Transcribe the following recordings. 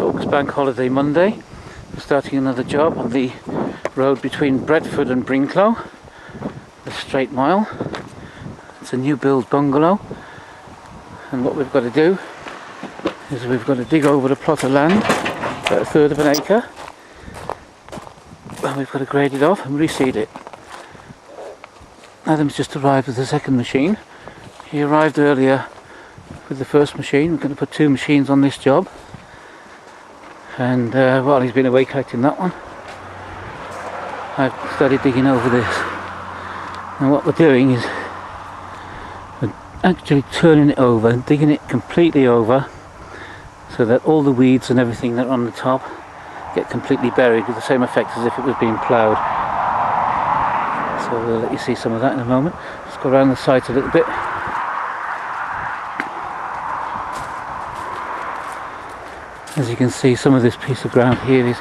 So it's Bank Holiday Monday. We're starting another job on the road between Bretford and Brinklow, the straight mile. It's a new build bungalow, and what we've got to do is we've got to dig over a plot of land, about a third of an acre, and we've got to grade it off and reseed it. Adam's just arrived with the second machine. He arrived earlier with the first machine. We're going to put two machines on this job, and while he's been away collecting that one, I've started digging over this. And what we're doing is we're actually turning it over and digging it completely over, so that all the weeds and everything that are on the top get completely buried, with the same effect as if it was being ploughed. So we'll let you see some of that in a moment. Let's go around the sides a little bit. As you can see, some of this piece of ground here is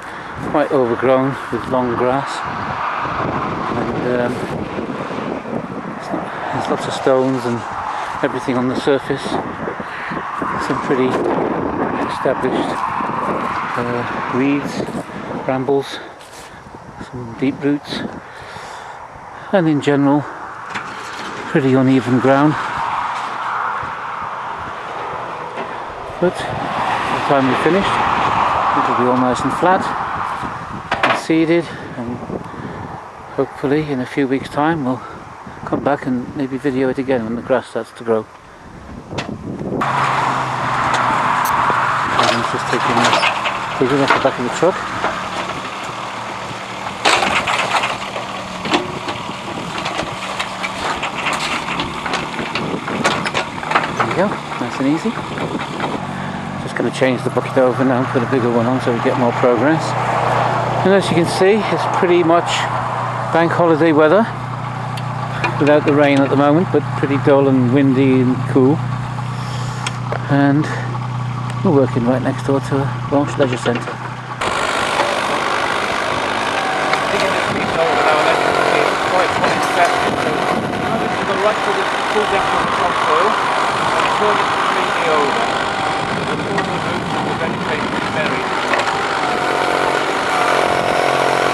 quite overgrown with long grass, and there's lots of stones and everything on the surface. Some pretty established weeds, brambles, some deep roots, and in general pretty uneven ground. But by the time we're finished, it'll be all nice and flat and seeded, and hopefully in a few weeks' time we'll come back and maybe video it again when the grass starts to grow. I'm just taking it off the back of the truck. There we go, nice and easy. Just going to change the bucket over now and put a bigger one on so we get more progress. And as you can see, it's pretty much bank holiday weather, without the rain at the moment, but pretty dull and windy and cool. And we're working right next door to a Welsh leisure centre. Digging this piece over now, and as you can see, it's quite infested. So I'm going to go right to the full depth of the topsoil and turn it completely over. So the former roots and the vegetation is buried.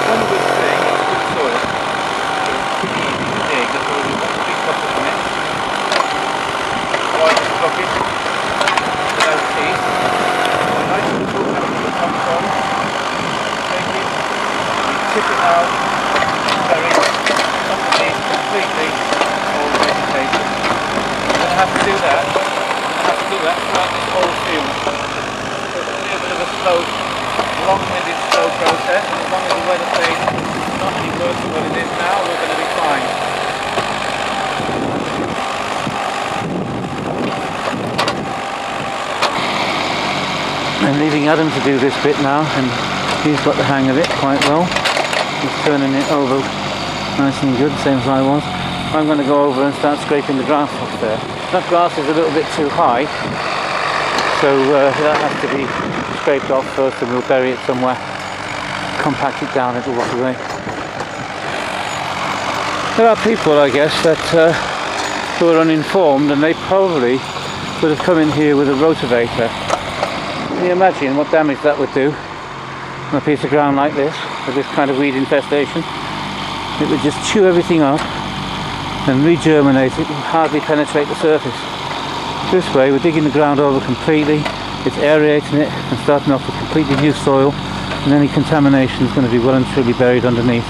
One good thing is good soil. So it's pretty easy to dig. There's already got 3 buckets in it. Wide bucket without teeth. Nice little full depth of the topsoil. Take it, tip it out, bury it underneath completely all the vegetation. You're going to have to do that. Throughout this whole field. So it'll be a bit of a slow, long-winded, slow process, and as long as the weather stays not any worse than what it is now, we're going to be fine. I'm leaving Adam to do this bit now, and he's got the hang of it quite well. He's turning it over nice and good, same as I was. I'm going to go over and start scraping the grass off there. That grass is a little bit too high, so that has to be scraped off first, and we'll bury it somewhere, compact it down, it'll rot away. There are people, I guess, that who are uninformed, and they probably would have come in here with a rotavator. Can you imagine what damage that would do on a piece of ground like this, with this kind of weed infestation? It would just chew everything up and regerminate it and hardly penetrate the surface. This way we're digging the ground over completely, it's aerating it and starting off with completely new soil, and any contamination is going to be well and truly buried underneath.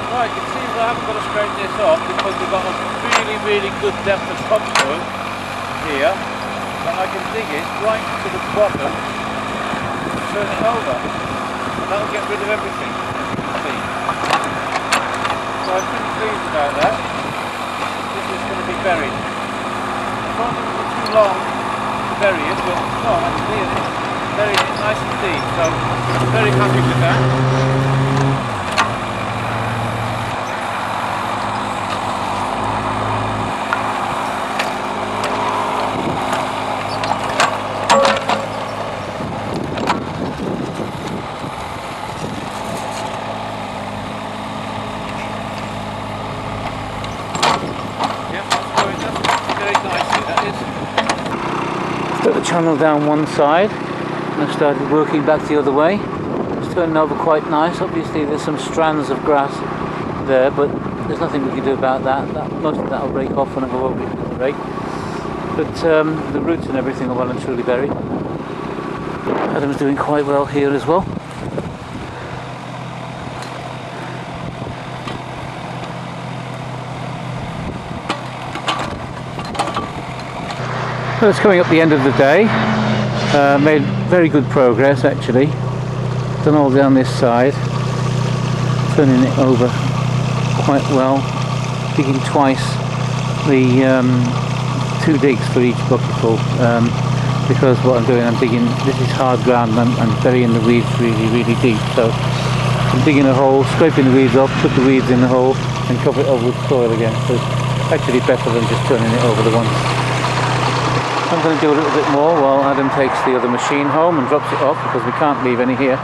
Right, it seems I haven't got to scrape this off because we've got a really good depth of topsoil here, and I can dig it right to the bottom and turn it over, and that'll get rid of everything. So I'm pretty pleased about that. This is going to be buried. It won't be too long to bury it, but no, actually it's buried it nice and deep, so I'm very happy with that. channel down one side and I started working back the other way. It's turning over quite nice. Obviously there's some strands of grass there, but there's nothing we can do about that. Most of that will break off when I go over it with the rake. But the roots and everything are well and truly buried. Adam's doing quite well here as well. Well, it's coming up the end of the day. Made very good progress actually. Done all down this side. Turning it over quite well. Digging twice the 2 digs for each bucketful. Because what I'm doing, I'm digging, this is hard ground and I'm burying the weeds really deep. So I'm digging a hole, scraping the weeds off, put the weeds in the hole and cover it over with soil again. So it's actually better than just turning it over the once. I'm going to do a little bit more while Adam takes the other machine home and drops it off, because we can't leave any here.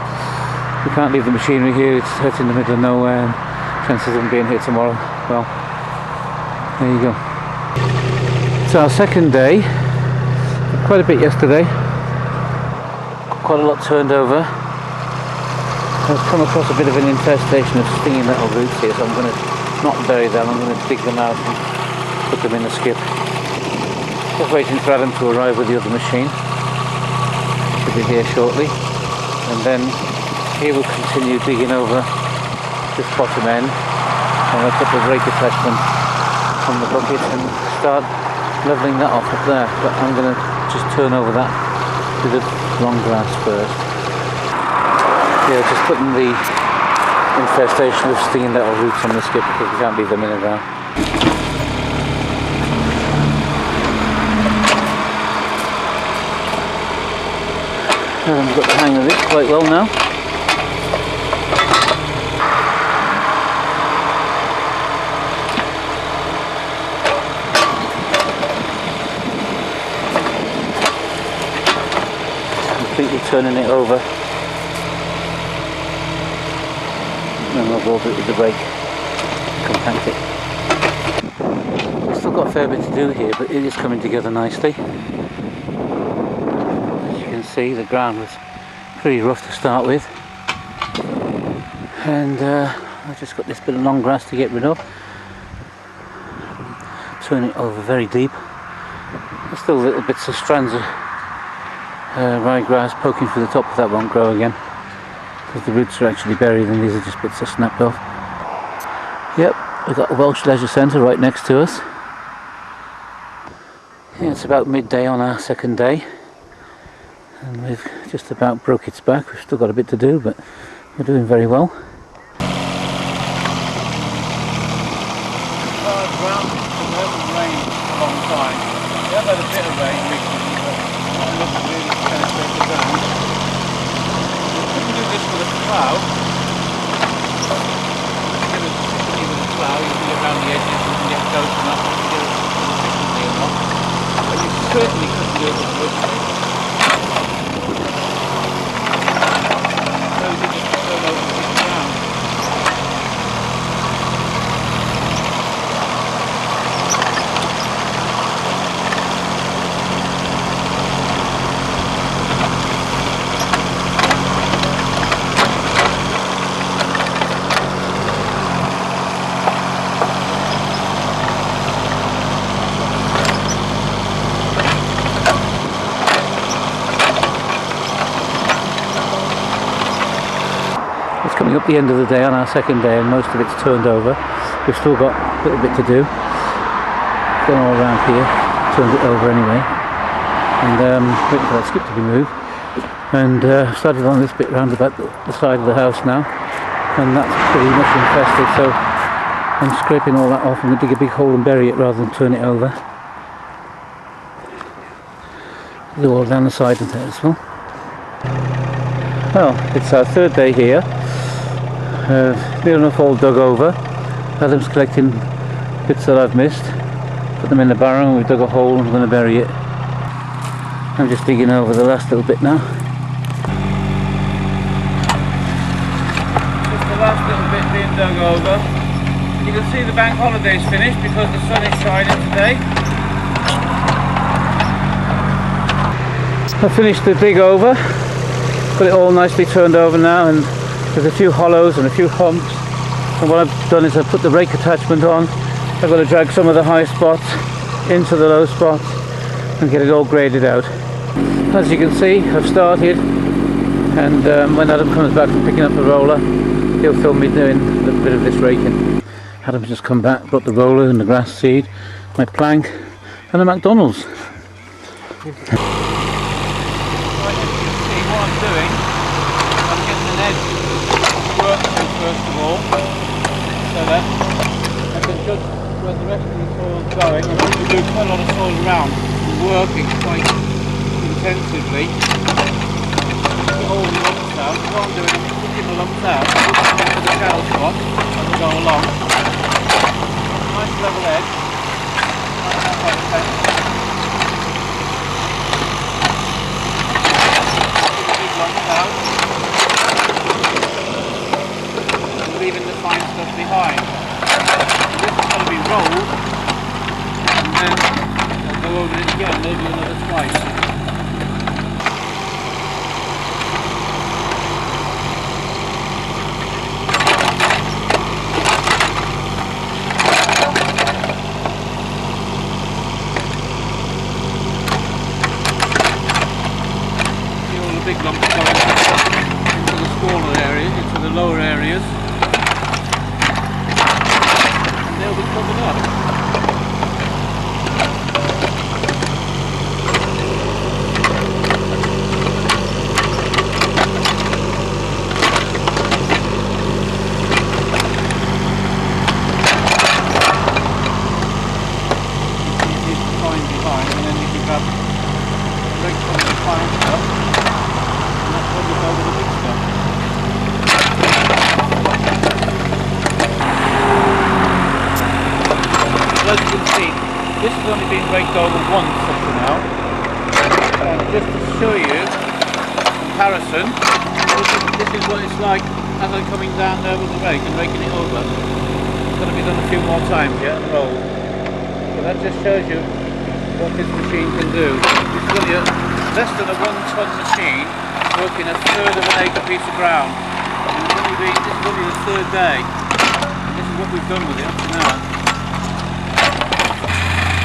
We can't leave the machinery here, it's in the middle of nowhere and chances of them being here tomorrow, well, there you go. It's our second day, quite a bit yesterday, quite a lot turned over. I've come across a bit of an infestation of stinging little roots here, so I'm going to not bury them, I'm going to dig them out and put them in the skip. Just waiting for Adam to arrive with the other machine. Should be here shortly. And then he will continue digging over this bottom end. And I'll put the rake attachment on the bucket and start levelling that off up there. But I'm going to just turn over that to the long grass first. Yeah, just putting the infestation of stinging little roots on the skip because we can't leave them in and around. I've got the hang of it quite well now. Completely turning it over. And I'll go over it with the rake, compact it. Still got a fair bit to do here, but it is coming together nicely. See, the ground was pretty rough to start with, and I've just got this bit of long grass to get rid of. Turn it over very deep. There's still little bits of strands of ryegrass poking through the top, but that won't grow again because the roots are actually buried and these are just bits that snapped off. Yep, we've got a Welsh Leisure Centre right next to us. Yeah, it's about midday on our second day. And we've just about broke its back. We've still got a bit to do, but we're doing very well. Hard ground, it hasn't rained for a long time. We have had a bit of rain recently, but not enough to really penetrate the ground. We can do this with a plough. With a plough, you can get around the edges, you can get close enough, you can get it efficiently enough. But you certainly couldn't do it with a wood rake. Coming up the end of the day on our second day, and most of it's turned over. We've still got a little bit to do. Gone all around here, turned it over anyway, and waiting for that skip to be moved. And started on this bit round about the side of the house now, and that's pretty much infested. So I'm scraping all that off. I'm going to dig a big hole and bury it rather than turn it over. Do all down the side of there as well. Well, it's our third day here. Near enough all dug over. Adam's collecting bits that I've missed. Put them in the barrow and we've dug a hole and we're going to bury it. I'm just digging over the last little bit now. Just the last little bit being dug over. You can see the bank holiday's finished because the sun is shining today. I finished the big over, got it all nicely turned over now, and there's a few hollows and a few humps. And what I've done is I've put the rake attachment on. I've got to drag some of the high spots into the low spots and get it all graded out. As you can see, I've started, and when Adam comes back from picking up the roller, he'll film me doing a little bit of this raking. Adam's just come back, brought the roller and the grass seed, my plank and a McDonald's. What I'm doing, I'm getting an edge working first of all, so that I can judge where the rest of the soil's going. I'm going to do quite a lot of soil around, working quite intensively to get all the lumps out. What I'm doing, I'm just putting the lumps out, putting them into the shallow spot as we go along. Nice level edge, nice half out of 10. Out, leaving the fine stuff behind. This is going to be rolled, and then I'll go over it again, maybe another twice. See all the big lumps going into the smaller areas, into the lower areas, and they'll be covered up. Leave the fine behind, and then you can grab the rake from the fine stuff, and that's what you over the big stuff. As you can see, this has only been raked over once up to now, and just to show you comparison, this is what it's like as I'm coming down there with the rake and raking it over. It's going to be done a few more times yet and rolled, but that just shows you what this machine can do. This is only less than a 1 ton machine working a third of an acre piece of ground, and this is only the third day, and this is what we've done with it up to now.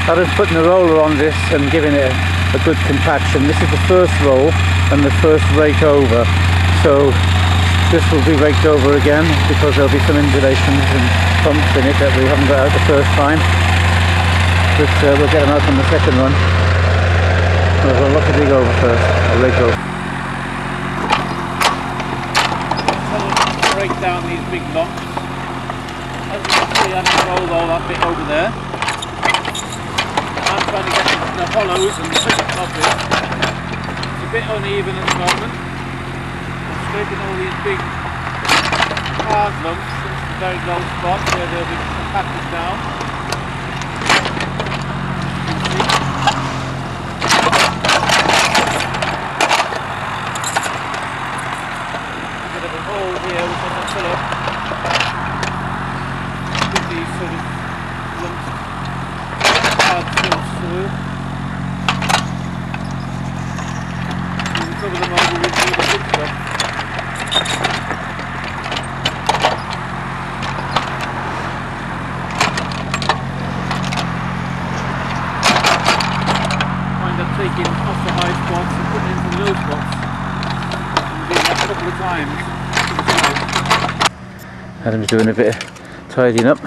I was putting the roller on this and giving it a good compaction. This is the first roll and the first rake over, so this will be raked over again because there'll be some undulations and bumps in it that we haven't got out the first time, but we'll get them out on the second run. We'll look at the dig over first, or rake over. So break down these big lumps. As you can see, I've rolled all that bit over there. I'm trying to get into the hollows and the top of it. It's a bit uneven at the moment. I'm scraping all these big hard lumps into the very low spots where they'll be compacted down. A bit of a hole here which I can fill up with these sort of lumps. Through. You cover them over with the good stuff. Wind up taking off the high spots and putting into the low spots. And doing that a couple of times. Adam's doing a bit of tidying up.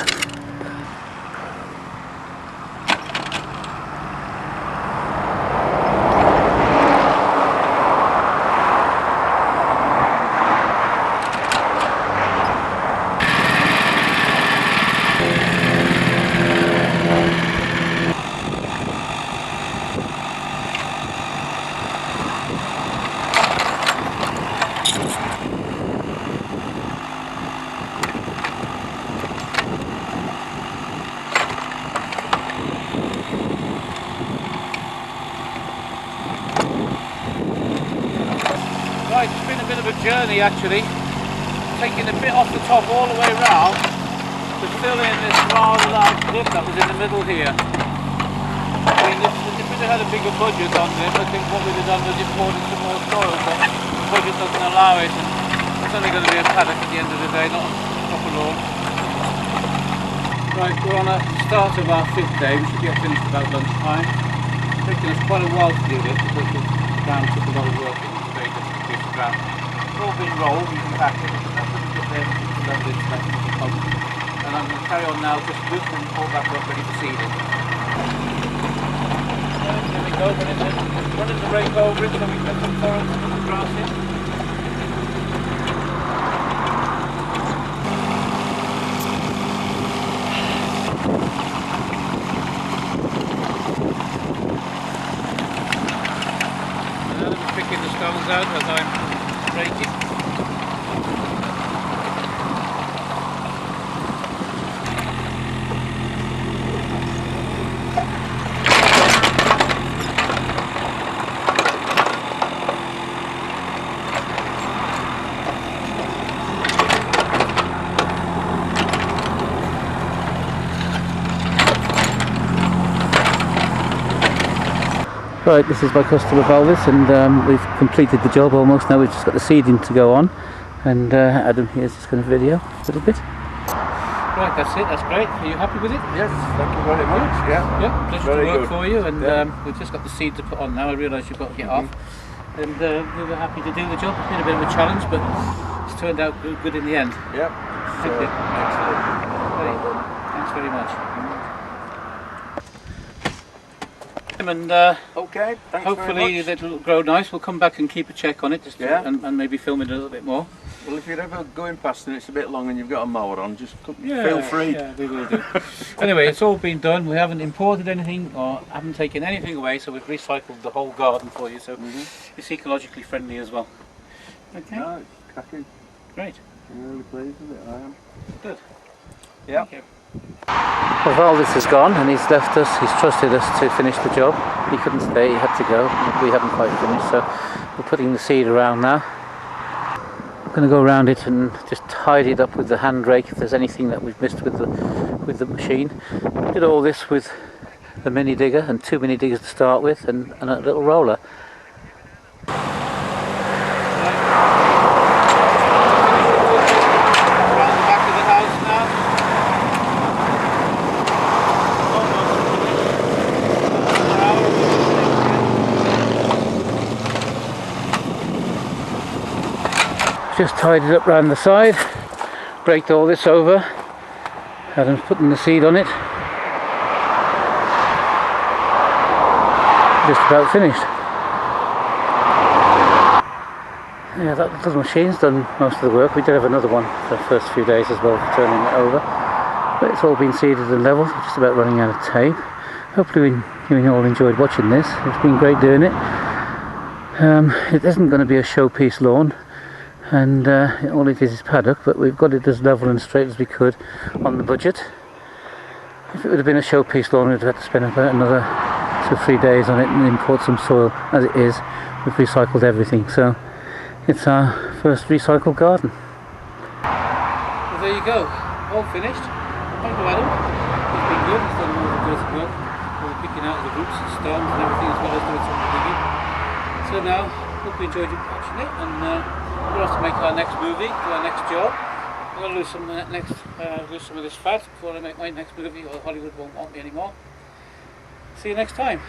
Right, it's been a bit of a journey actually, taking a bit off the top all the way round to fill in this rather large dip that was in the middle here. I mean, this we'd have had a bigger budget on this, I think what we'd have done was imported some more soil, but the budget doesn't allow it, and it's only going to be a paddock at the end of the day, not a proper lawn. Right, we're on a start of our 5th day. We should get finished about lunchtime. It's taken us quite a while to do this because the ground took a lot of work. It was a very difficult piece of ground. It's all been rolled using packets. That's what we get there. Level inspection of the pump. And I'm going to carry on now, just loosen all back up, ready for seeding. So there we go. Running the rake over it so we get some forest and the grass in. Picking the stones out as I'm raking. Right, this is my customer Valvis, and we've completed the job almost. Now we've just got the seeding to go on, and Adam here's just going to video a little bit. Right, that's it, that's great. Are you happy with it? Yes, thank you very much. Yeah, pleasure to work good for you, and we've just got the seed to put on now. I realise you've got to get off, and we were happy to do the job. It's been a bit of a challenge, but it's turned out good in the end. Yep. Excellent. Thanks very much. And Okay, thanks hopefully it'll grow nice. We'll come back and keep a check on it, just and maybe film it a little bit more. Well, if you're ever going past and it's a bit long and you've got a mower on, just feel free. Yeah, we will do. Anyway, it's all been done. We haven't imported anything or haven't taken anything away, so we've recycled the whole garden for you, so it's ecologically friendly as well. Okay. No, it's cracking. Great. I'm really pleased with it, I am. Good. Yeah. Thank you. Well, Valvis has gone and he's left us. He's trusted us to finish the job. He couldn't stay, he had to go. We haven't quite finished, so we're putting the seed around now. I'm going to go around it and just tidy it up with the hand rake if there's anything that we've missed with the machine. We did all this with a mini digger and 2 mini diggers to start with, and a little roller. Just tidied up round the side, braked all this over, Adam's putting the seed on it. Just about finished. Yeah, that little machine's done most of the work. We did have another one for the first few days as well, for turning it over. But it's all been seeded and levelled. We're just about running out of tape. Hopefully you all enjoyed watching this. It's been great doing it. It isn't going to be a showpiece lawn, and all it is paddock, but we've got it as level and straight as we could on the budget. If it would have been a showpiece lawn, we'd have had to spend about another 2 or 3 days on it and import some soil. As it is, we've recycled everything, so it's our first recycled garden. Well, there you go, all finished. Thank you, Adam. It's been good. It's done all the good work. We're picking out the roots and stems and everything, as well as doing some digging. So now, hope you enjoyed watching it, and we'll have to make our next movie, do our next job. I'm going to lose some of this fat before I make my next movie, or Hollywood won't want me anymore. See you next time.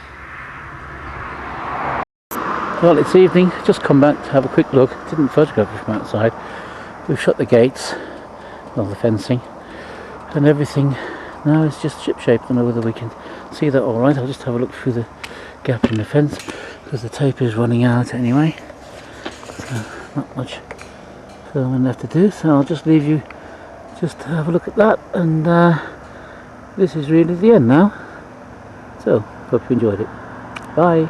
Well, it's evening, just come back to have a quick look. Didn't photograph it from outside. We've shut the gates, well, the fencing, and everything now is just ship-shape. I don't know whether we can see that all right. I'll just have a look through the gap in the fence, because the tape is running out anyway. So not much filming left to do, so I'll just leave you just to have a look at that, and this is really the end now. So hope you enjoyed it. Bye.